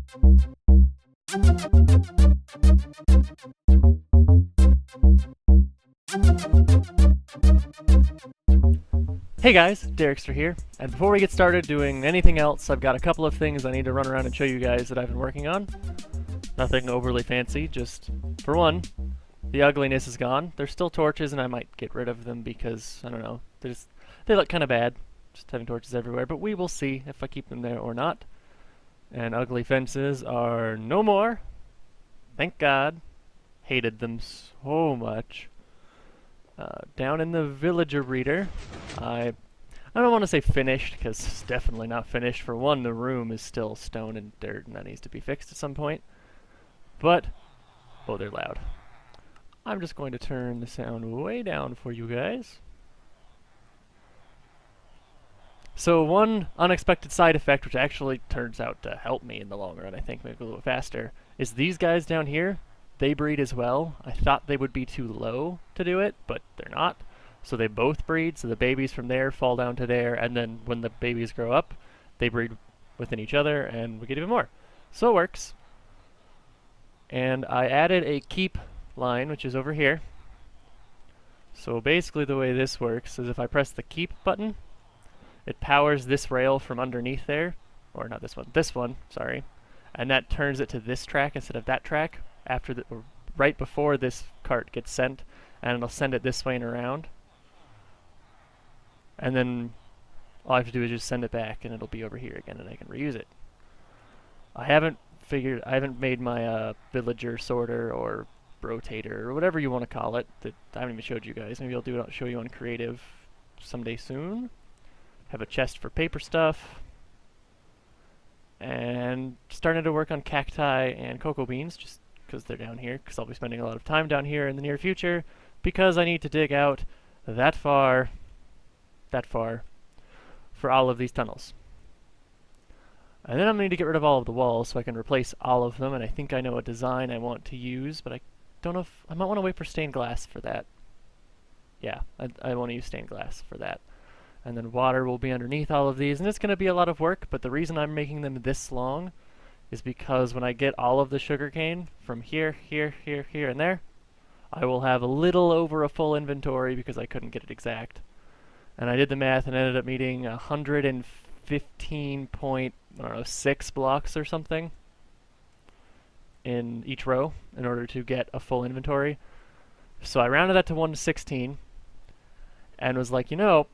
Hey guys, Derrickster here, and before we get started doing anything else, I've got a couple of things I need to run around and show you guys that I've been working on. Nothing overly fancy, just, for one, the ugliness is gone. There's still torches and I might get rid of them because, I don't know, they look kind of bad, just having torches everywhere, but we will see if I keep them there or not. And ugly fences are no more. Thank God. Hated them so much. Down in the villager reader, I don't want to say finished, because it's definitely not finished. For one, the room is still stone and dirt, and that needs to be fixed at some point. But, oh, they're loud. I'm just going to turn the sound way down for you guys. So one unexpected side effect, which actually turns out to help me in the long run, I think, make it a little faster, is these guys down here. They breed as well. I thought they would be too low to do it, but they're not. So they both breed, so the babies from there fall down to there, and then when the babies grow up, they breed within each other, and we get even more. So it works. And I added a keep line, which is over here. So basically the way this works is if I press the keep button, it powers this rail from underneath there, or not this one, sorry, and that turns it to this track instead of that track. After the, right before this cart gets sent, and it'll send it this way and around. And then all I have to do is just send it back and it'll be over here again and I can reuse it. I haven't made my villager sorter or rotator or whatever you want to call it that I haven't even showed you guys. Maybe I'll show you on creative someday soon. Have a chest for paper stuff. And starting to work on cacti and cocoa beans, just because they're down here, because I'll be spending a lot of time down here in the near future, because I need to dig out that far for all of these tunnels. And then I'm going to need to get rid of all of the walls so I can replace all of them, and I think I know a design I want to use, but I don't know if I might want to wait for stained glass for that. Yeah, I want to use stained glass for that. And then water will be underneath all of these, and it's going to be a lot of work, but the reason I'm making them this long is because when I get all of the sugarcane from here, here, here, here, and there, I will have a little over a full inventory because I couldn't get it exact. And I did the math and ended up needing 115.6 blocks or something in each row in order to get a full inventory. So I rounded that to 116 and was like, you know,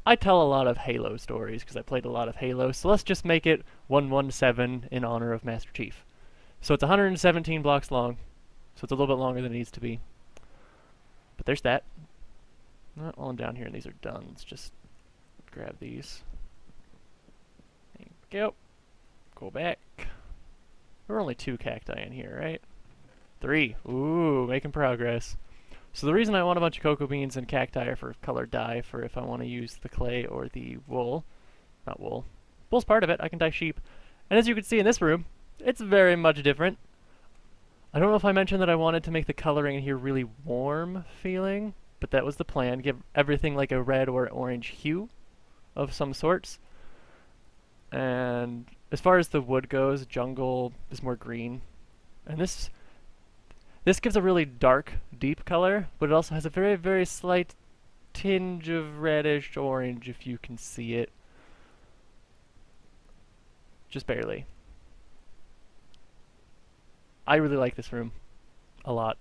I tell a lot of Halo stories because I played a lot of Halo, so let's just make it 117 in honor of Master Chief. So it's 117 blocks long, so it's a little bit longer than it needs to be. But there's that. Not all down here, and these are done. Let's just grab these. There we go. Go back. There were only 2 cacti in here, right? 3. Ooh, making progress. So the reason I want a bunch of cocoa beans and cacti are for colored dye, for if I want to use the clay or the wool. Not wool. Wool's part of it. I can dye sheep. And as you can see in this room, it's very much different. I don't know if I mentioned that I wanted to make the coloring in here really warm feeling, but that was the plan. Give everything like a red or orange hue of some sorts. And as far as the wood goes, jungle is more green. And this gives a really dark, deep color, but it also has a very, very slight tinge of reddish orange, if you can see it. Just barely. I really like this room a lot.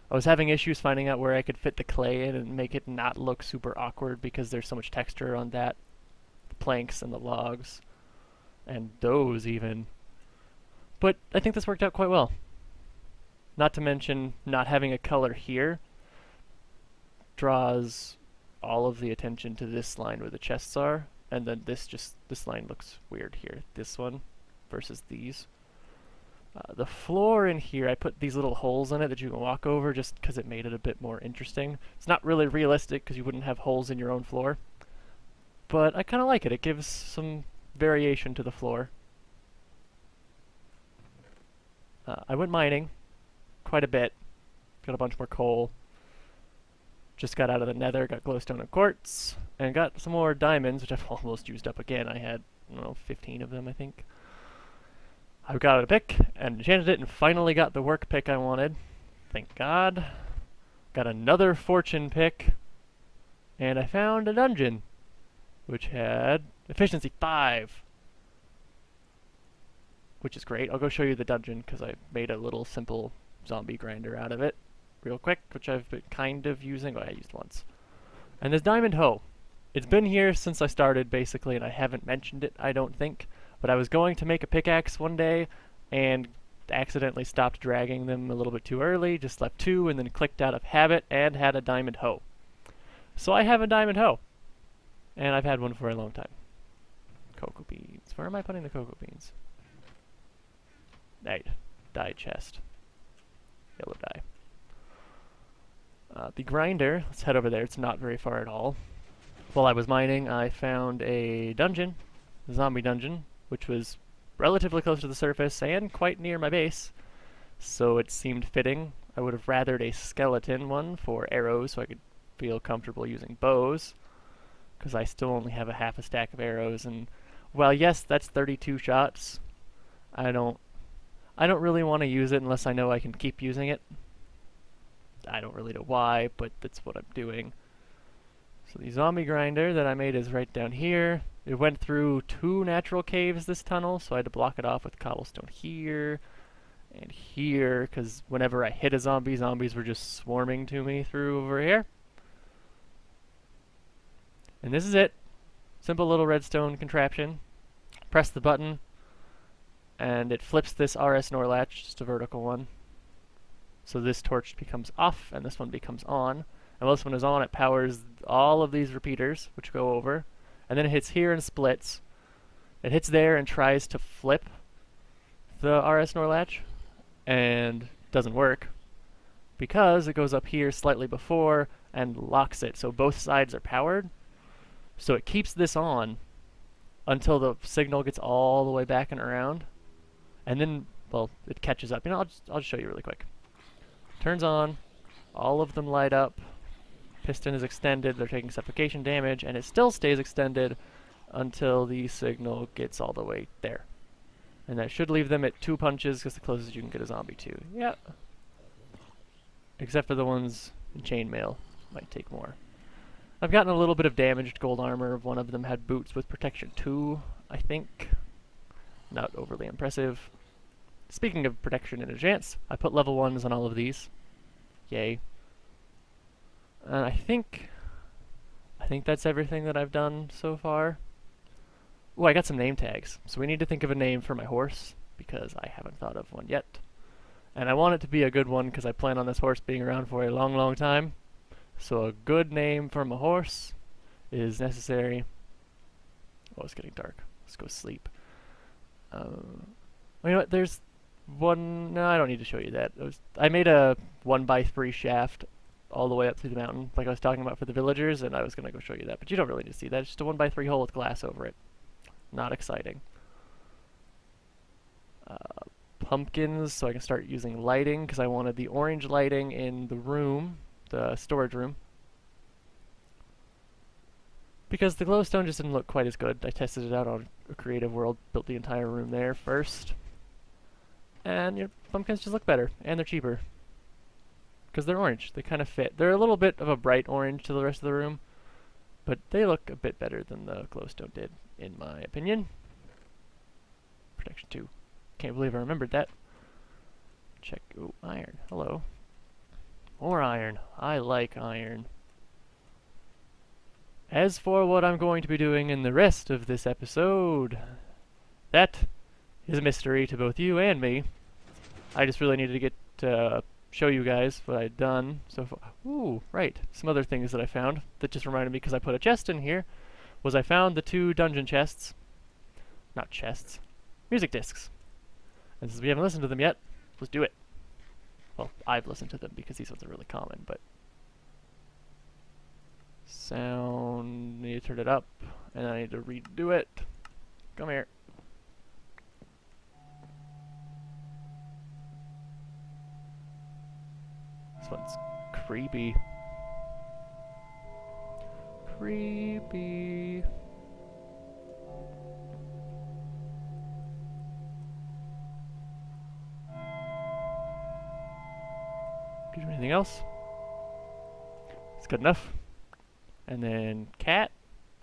I was having issues finding out where I could fit the clay in and make it not look super awkward because there's so much texture on that. The planks and the logs. And those even. But I think this worked out quite well. Not to mention, not having a color here draws all of the attention to this line where the chests are, and then this line looks weird here. This one versus these. The floor in here, I put these little holes in it that you can walk over just because it made it a bit more interesting. It's not really realistic because you wouldn't have holes in your own floor, but I kind of like it. It gives some variation to the floor. I went mining quite a bit. Got a bunch more coal. Just got out of the nether, got glowstone and quartz, and got some more diamonds, which I've almost used up again. I had, I don't know, 15 of them, I think. I got a pick and enchanted it and finally got the work pick I wanted. Thank God. Got another fortune pick. And I found a dungeon, which had efficiency 5. Which is great. I'll go show you the dungeon because I made a little simple zombie grinder out of it real quick, which I've been kind of using. Oh, I used once. And there's Diamond Hoe. It's been here since I started, basically, and I haven't mentioned it, I don't think. But I was going to make a pickaxe one day and accidentally stopped dragging them a little bit too early, just left 2, and then clicked out of habit and had a Diamond Hoe. So I have a Diamond Hoe. And I've had one for a long time. Cocoa beans. Where am I putting the cocoa beans? Right. Dye chest. Yellow dye. The grinder, let's head over there. It's not very far at all. While I was mining, I found a dungeon, a zombie dungeon, which was relatively close to the surface and quite near my base. So it seemed fitting. I would have rathered a skeleton one for arrows so I could feel comfortable using bows, because I still only have a half a stack of arrows, and while yes, that's 32 shots, I don't really want to use it unless I know I can keep using it. I don't really know why, but that's what I'm doing. So the zombie grinder that I made is right down here. It went through 2 natural caves, this tunnel, so I had to block it off with cobblestone here and here, because whenever I hit a zombie, zombies were just swarming to me through over here. And this is it. Simple little redstone contraption. Press the button, and it flips this RS NOR latch, just a vertical one. So this torch becomes off, and this one becomes on. And while this one is on, it powers all of these repeaters, which go over. And then it hits here and splits. It hits there and tries to flip the RS NOR latch, and doesn't work, because it goes up here slightly before and locks it, so both sides are powered. So it keeps this on until the signal gets all the way back and around. And then, well, it catches up. You know, I'll just show you really quick. Turns on, all of them light up, piston is extended, they're taking suffocation damage, and it still stays extended until the signal gets all the way there. And that should leave them at 2 punches, because the closest you can get a zombie to. Yeah. Except for the ones in chainmail, might take more. I've gotten a little bit of damaged gold armor. One of them had boots with protection 2, I think. Not overly impressive. Speaking of protection in advance, I put level 1s on all of these. Yay. And I think that's everything that I've done so far. Oh, I got some name tags. So we need to think of a name for my horse, because I haven't thought of one yet. And I want it to be a good one, because I plan on this horse being around for a long, long time. So a good name for my horse is necessary. Oh, it's getting dark. Let's go sleep. Well, you know what? There's one... No, I don't need to show you that. I made a 1x3 shaft all the way up through the mountain, like I was talking about for the villagers, and I was going to go show you that. But you don't really need to see that. It's just a 1x3 hole with glass over it. Not exciting. Pumpkins, so I can start using lighting, because I wanted the orange lighting in the room, the storage room. Because the glowstone just didn't look quite as good. I tested it out on a creative world, built the entire room there first. And your pumpkins just look better, and they're cheaper. Because they're orange, they kind of fit. They're a little bit of a bright orange to the rest of the room, but they look a bit better than the glowstone did, in my opinion. Protection 2. Can't believe I remembered that. Check. Ooh, iron. Hello. More iron. I like iron. As for what I'm going to be doing in the rest of this episode, that is a mystery to both you and me. I just really needed to get to show you guys what I'd done so far. Ooh, right. Some other things that I found that just reminded me, because I put a chest in here, was I found the 2 dungeon chests. Not chests. Music discs. And since we haven't listened to them yet, let's do it. Well, I've listened to them because these ones are really common, but... Sound... Need to turn it up, and I need to redo it. Come here. This one's creepy. Creepy. Can you do anything else? It's good enough. And then cat.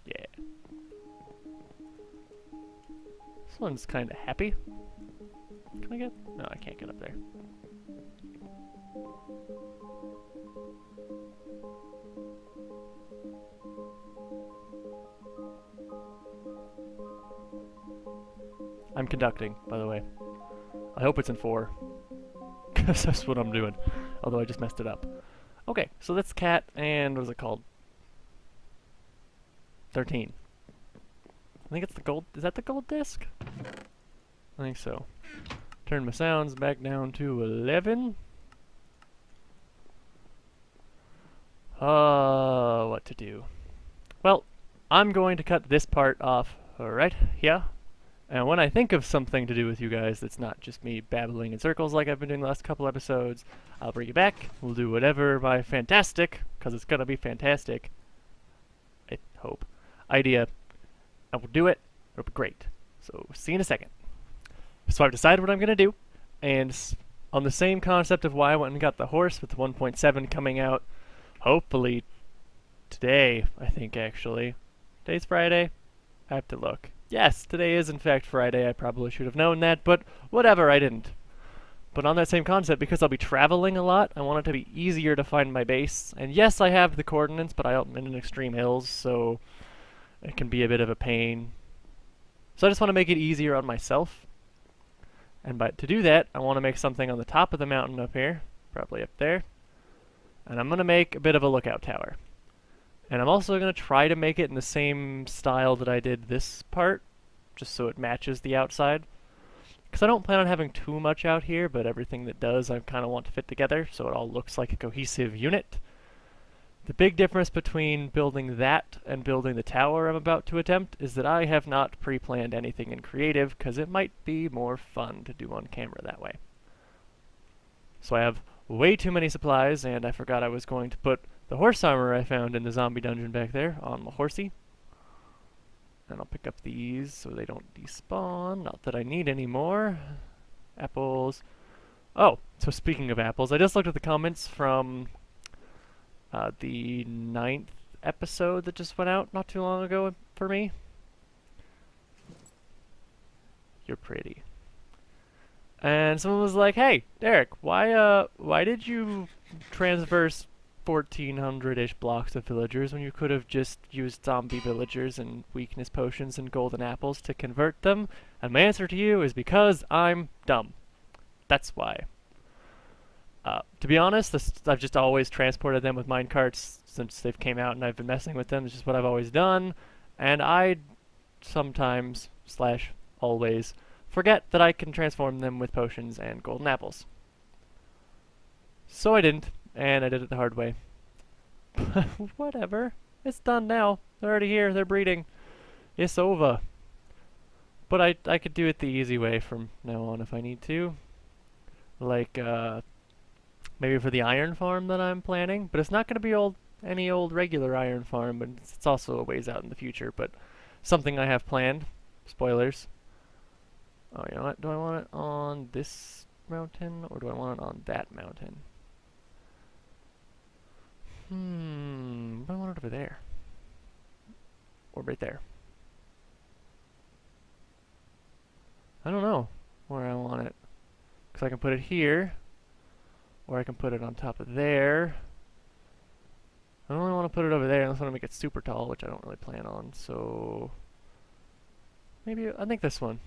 Yeah. This one's kind of happy. Can I get? No, I can't get up there. I'm conducting, by the way. I hope it's in 4. Because that's what I'm doing. Although I just messed it up. Okay, so that's cat, and what is it called? 13. I think it's the gold. Is that the gold disc? I think so. Turn my sounds back down to 11. What to do? Well, I'm going to cut this part off right here. And when I think of something to do with you guys that's not just me babbling in circles like I've been doing the last couple episodes, I'll bring you back. We'll do whatever my fantastic, because it's going to be fantastic, I hope, idea. I will do it. It'll be great. So, see you in a second. So I've decided what I'm going to do, and on the same concept of why I went and got the horse with the 1.7 coming out, hopefully today, I think actually. Today's Friday? I have to look. Yes, today is in fact Friday. I probably should have known that, but whatever, I didn't. But on that same concept, because I'll be traveling a lot, I want it to be easier to find my base. And yes, I have the coordinates, but I'm in extreme hills, so it can be a bit of a pain. So I just want to make it easier on myself. And to do that, I want to make something on the top of the mountain up here, probably up there. And I'm going to make a bit of a lookout tower. And I'm also going to try to make it in the same style that I did this part, just so it matches the outside. Because I don't plan on having too much out here, but everything that does I kind of want to fit together, so it all looks like a cohesive unit. The big difference between building that and building the tower I'm about to attempt is that I have not pre-planned anything in creative, because it might be more fun to do on camera that way. So I have way too many supplies, and I forgot I was going to put the horse armor I found in the zombie dungeon back there on my horsey. And I'll pick up these so they don't despawn. Not that I need any more. Apples. Oh, so speaking of apples, I just looked at the comments from the 9th episode that just went out not too long ago for me. You're pretty. And someone was like, "Hey, Derek, why did you transverse 1400-ish blocks of villagers when you could have just used zombie villagers and weakness potions and golden apples to convert them?" And my answer to you is because I'm dumb. That's why. To be honest, I've just always transported them with minecarts since they've came out, and I've been messing with them. It's just what I've always done. And I sometimes, / always, forget that I can transform them with potions and golden apples. So I didn't, and I did it the hard way. Whatever. It's done now. They're already here. They're breeding. It's over. But I could do it the easy way from now on if I need to. Like, maybe for the iron farm that I'm planning. But it's not going to be any old regular iron farm, but it's also a ways out in the future. But something I have planned. Spoilers. Oh, you know what? Do I want it on this mountain, or do I want it on that mountain? I want it over there. Or right there. I don't know where I want it. Because I can put it here, or I can put it on top of there. I don't really want to put it over there unless I want to make it super tall, which I don't really plan on, so maybe, I think this one.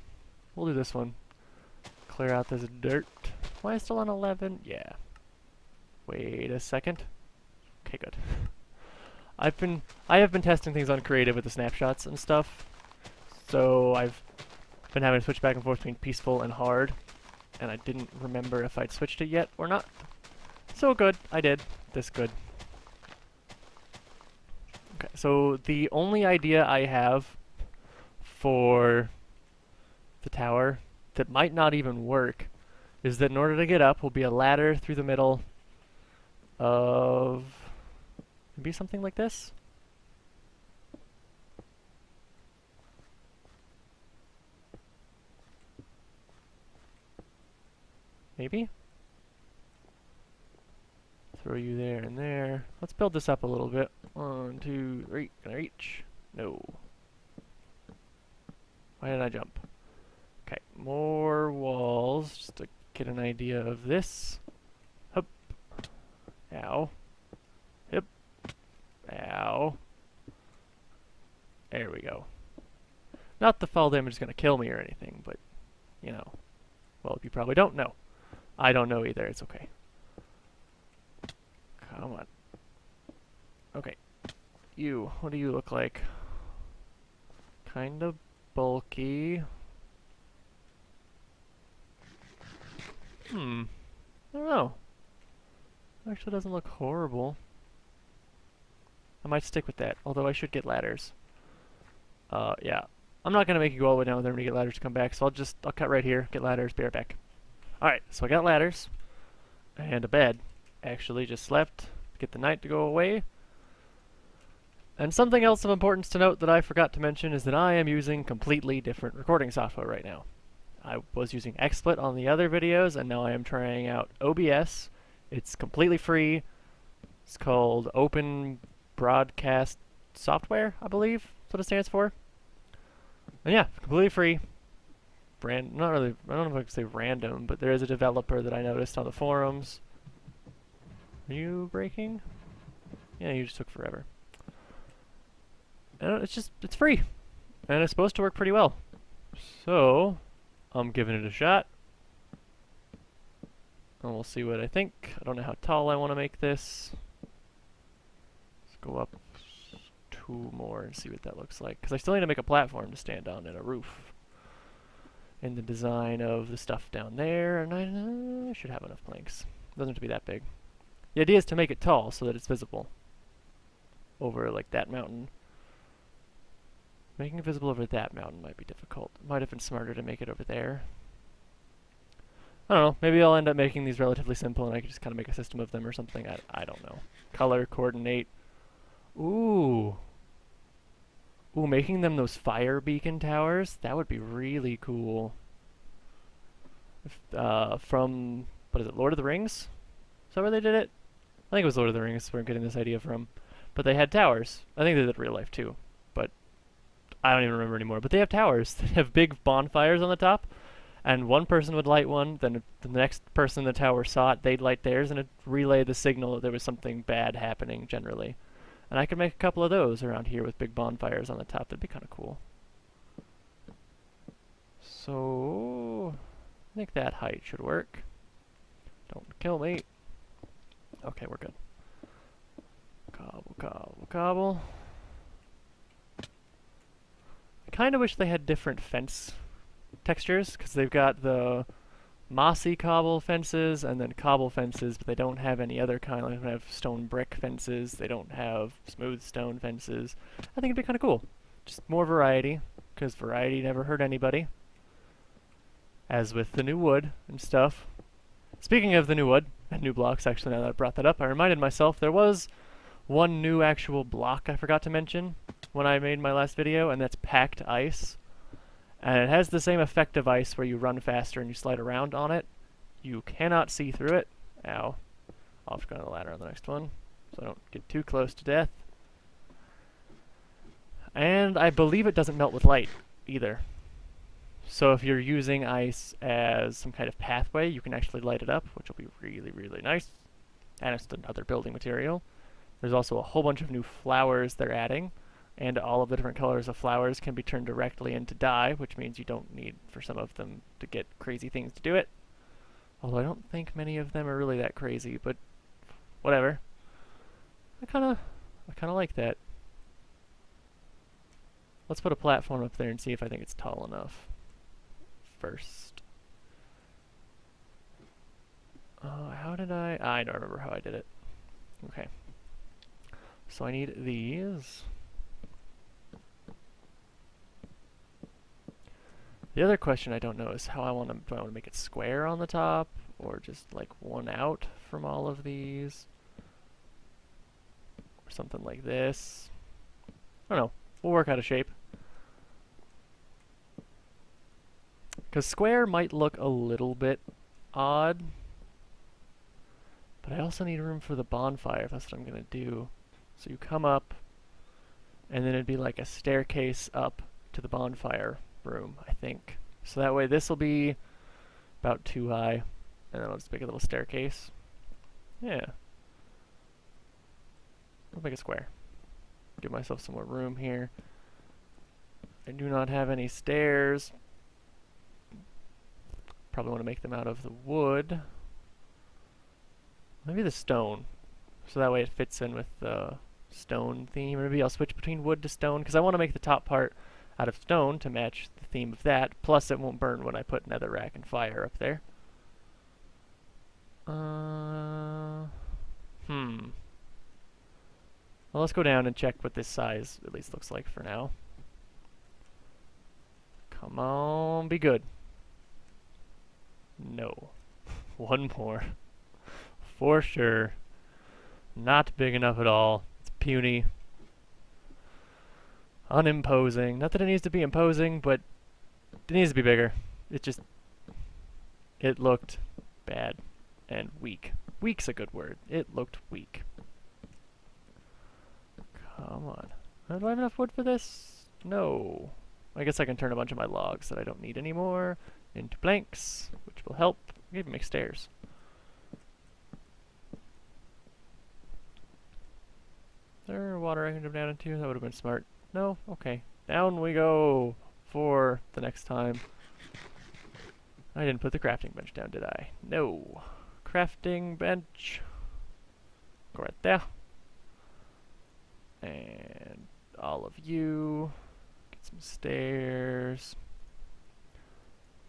We'll do this one. Clear out this dirt. Am I still on 11? Yeah. Wait a second. Okay, good. I have been testing things on creative with the snapshots and stuff. So I've been having to switch back and forth between peaceful and hard. And I didn't remember if I'd switched it yet or not. So good, I did. This good. Okay, so the only idea I have for the tower that might not even work is that in order to get up will be a ladder through the middle of maybe something like this. Maybe? Throw you there and there. Let's build this up a little bit. 1, 2, 3. Can I reach? No. Why did I jump? Okay, more walls, just to get an idea of this. Hup. Ow. Hip. Ow. There we go. Not the fall damage is going to kill me or anything, but, you know. Well, you probably don't know. I don't know either, it's okay. Come on. Okay. You, what do you look like? Kind of bulky. I don't know. Actually doesn't look horrible. I might stick with that, although I should get ladders. Yeah. I'm not gonna make you go all the way down there when you get ladders to come back, so I'll cut right here, get ladders, be right back. Alright, so I got ladders. And a bed. Actually just slept, get the night to go away. And something else of importance to note that I forgot to mention is that I am using completely different recording software right now. I was using XSplit on the other videos, and now I am trying out OBS. It's completely free. It's called Open Broadcast Software, I believe. That's what it stands for. And yeah, completely free. Not really, I don't know if I can say random, but there is a developer that I noticed on the forums. Are you breaking? Yeah, you just took forever. And it's free. And it's supposed to work pretty well. So, I'm giving it a shot. And we'll see what I think. I don't know how tall I want to make this. Let's go up 2 more and see what that looks like. Because I still need to make a platform to stand on and a roof. And the design of the stuff down there. And I should have enough planks. It doesn't have to be that big. The idea is to make it tall so that it's visible. Over like that mountain. Making it visible over that mountain might be difficult. It might have been smarter to make it over there. I don't know. Maybe I'll end up making these relatively simple and I can just kind of make a system of them or something. I don't know. Color, coordinate. Ooh. Ooh, making them those fire beacon towers? That would be really cool. From, what is it, Lord of the Rings? Is that where they did it? I think it was Lord of the Rings where I'm getting this idea from. But they had towers. I think they did real life too. But I don't even remember anymore. But they have towers. They have big bonfires on the top. And one person would light one, then the next person in the tower saw it, they'd light theirs, and it'd relay the signal that there was something bad happening, generally. And I could make a couple of those around here with big bonfires on the top. That'd be kind of cool. So, I think that height should work. Don't kill me. Okay, we're good. Cobble, cobble, cobble. I kind of wish they had different fence textures, because they've got the mossy cobble fences and then cobble fences, but they don't have any other kind. They don't have stone brick fences. They don't have smooth stone fences. I think it'd be kind of cool. Just more variety, because variety never hurt anybody. As with the new wood and stuff. Speaking of the new wood, and new blocks, actually, now that I brought that up, I reminded myself there was one new actual block I forgot to mention when I made my last video, and that's packed ice. And it has the same effect of ice where you run faster and you slide around on it. You cannot see through it. Ow. I'll have to go on the ladder on the next one, so I don't get too close to death. And I believe it doesn't melt with light, either. So if you're using ice as some kind of pathway, you can actually light it up, which will be really, really nice. And it's another building material. There's also a whole bunch of new flowers they're adding. And all of the different colors of flowers can be turned directly into dye, which means you don't need for some of them to get crazy things to do it. Although I don't think many of them are really that crazy, but whatever. I kinda like that. Let's put a platform up there and see if I think it's tall enough first. How did I don't remember how I did it. Okay. So I need these. The other question I don't know is how do I want to make it square on the top, or just like one out from all of these, or something like this. I don't know. We'll work out a shape. Because square might look a little bit odd, But I also need room for the bonfire if that's what I'm gonna do. So you come up, and then it'd be like a staircase up to the bonfire room, I think. So that way this will be about 2 high, and then I'll just make a little staircase. Yeah. I'll make a square. Give myself some more room here. I do not have any stairs. Probably want to make them out of the wood. Maybe the stone. So that way it fits in with the stone theme. Maybe I'll switch between wood to stone, because I want to make the top part out of stone to match the theme of that. Plus it won't burn when I put netherrack and fire up there. Well, let's go down and check what this size at least looks like for now. Come on, be good. No. One more. For sure. Not big enough at all. It's puny. Unimposing. Not that it needs to be imposing, but it needs to be bigger. It looked bad and weak. Weak's a good word. It looked weak. Come on. Do I have enough wood for this? No. I guess I can turn a bunch of my logs that I don't need anymore into planks, which will help. I can even make stairs. Is there water I can jump down into? That would have been smart. No? Okay. Down we go for the next time. I didn't put the crafting bench down, did I? No. Crafting bench. Go right there. And all of you. Get some stairs.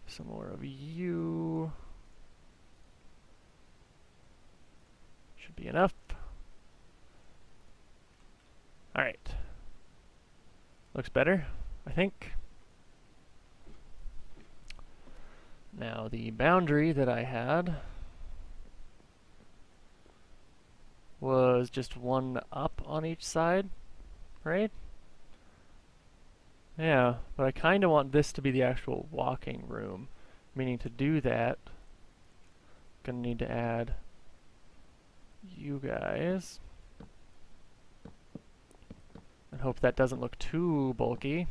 Some more of you. Should be enough. Alright. Looks better, I think. Now the boundary that I had was just one up on each side, right? Yeah, but I kind of want this to be the actual walking room. Meaning to do that, gonna need to add you guys. And hope that doesn't look too bulky.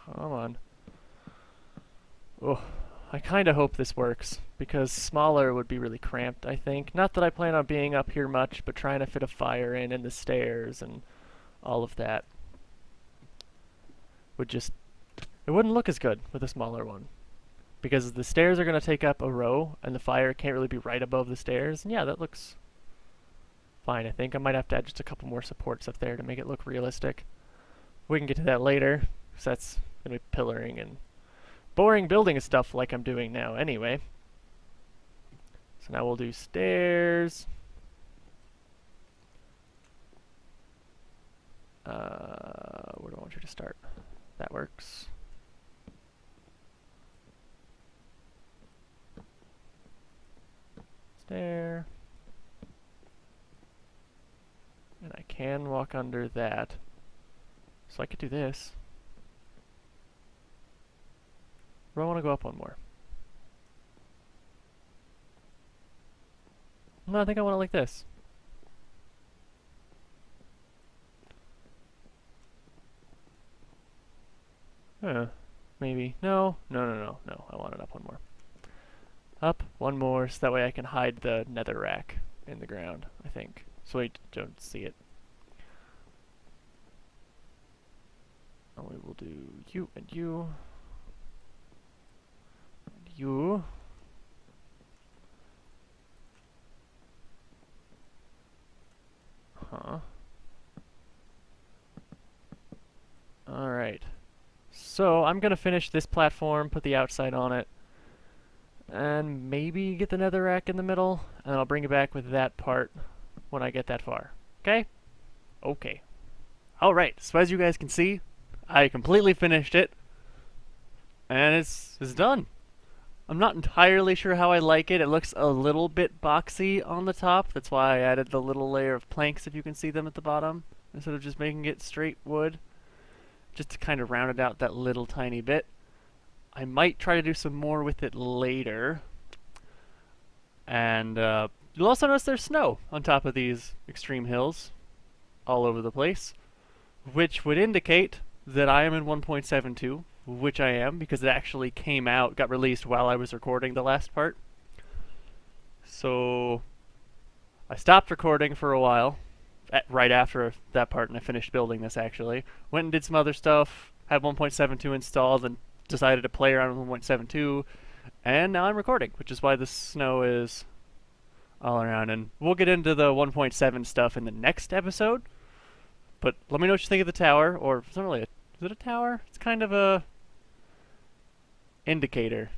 Come on. Oh, I kind of hope this works, because smaller would be really cramped, I think. Not that I plan on being up here much, but trying to fit a fire in and the stairs and all of that would just... It wouldn't look as good with a smaller one. Because the stairs are going to take up a row, and the fire can't really be right above the stairs. And yeah, that looks fine, I think. I might have to add just a couple more supports up there to make it look realistic. We can get to that later, because that's going to be pillaring and boring building stuff like I'm doing now anyway. So now we'll do stairs. Where do I want you to start? That works. Stair. And I can walk under that. So I could do this. Or I want to go up one more. No, I think I want it like this. Maybe. No. No. I want it up one more. Up one more, so that way I can hide the netherrack in the ground, I think. So we don't see it. And we will do you and you. And you. Huh. Alright. So I'm gonna finish this platform, put the outside on it, and maybe get the netherrack in the middle, and I'll bring it back with that part when I get that far. Okay? Okay. Alright, so as you guys can see, I completely finished it, and it's done. I'm not entirely sure how I like it. It looks a little bit boxy on the top. That's why I added the little layer of planks, if you can see them at the bottom, instead of just making it straight wood, just to kind of round it out that little tiny bit. I might try to do some more with it later. And you'll also notice there's snow on top of these extreme hills all over the place, which would indicate that I am in 1.72, which I am because it actually came out, got released while I was recording the last part. So I stopped recording for a while, right after that part, and I finished building this actually. Went and did some other stuff, had 1.72 installed, and decided to play around with 1.72, and now I'm recording, which is why the snow is all around. And we'll get into the 1.7 stuff in the next episode. But let me know what you think of the tower, or it's not really is it a tower? It's kind of a indicator.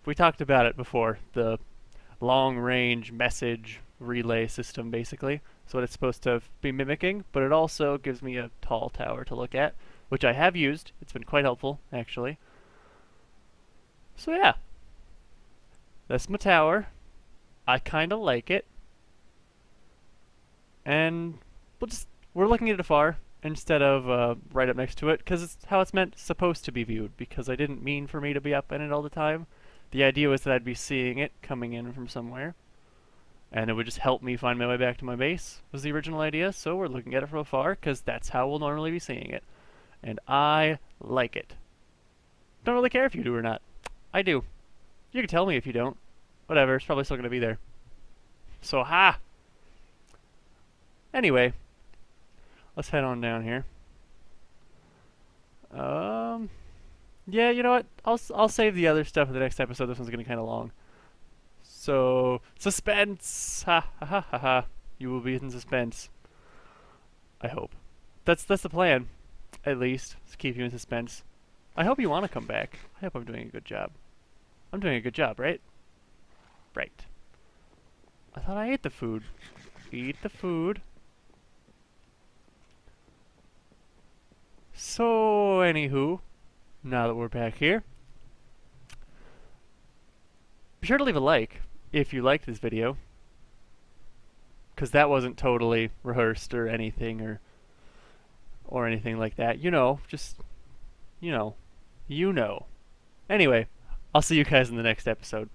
We talked about it before, the long-range message relay system, basically. That's what it's supposed to be mimicking, but it also gives me a tall tower to look at, which I have used. It's been quite helpful, actually. So yeah, that's my tower. I kind of like it. And we're looking at it afar instead of right up next to it, because it's how it's supposed to be viewed, because I didn't mean for me to be up in it all the time. The idea was that I'd be seeing it coming in from somewhere, and it would just help me find my way back to my base, was the original idea. So we're looking at it from afar, because that's how we'll normally be seeing it. And I like it. Don't really care if you do or not. I do. You can tell me if you don't. Whatever, it's probably still going to be there. So, ha! Anyway, let's head on down here. Yeah, you know what? I'll save the other stuff for the next episode. This one's gonna be kind of long. So, suspense. Ha ha ha ha ha. You will be in suspense. I hope. That's the plan, at least, to keep you in suspense. I hope you want to come back. I hope I'm doing a good job. I'm doing a good job, right? Right. I thought I ate the food. Eat the food. So, anywho, now that we're back here, be sure to leave a like if you liked this video, because that wasn't totally rehearsed or anything or anything like that. You know, just, you know. Anyway, I'll see you guys in the next episode.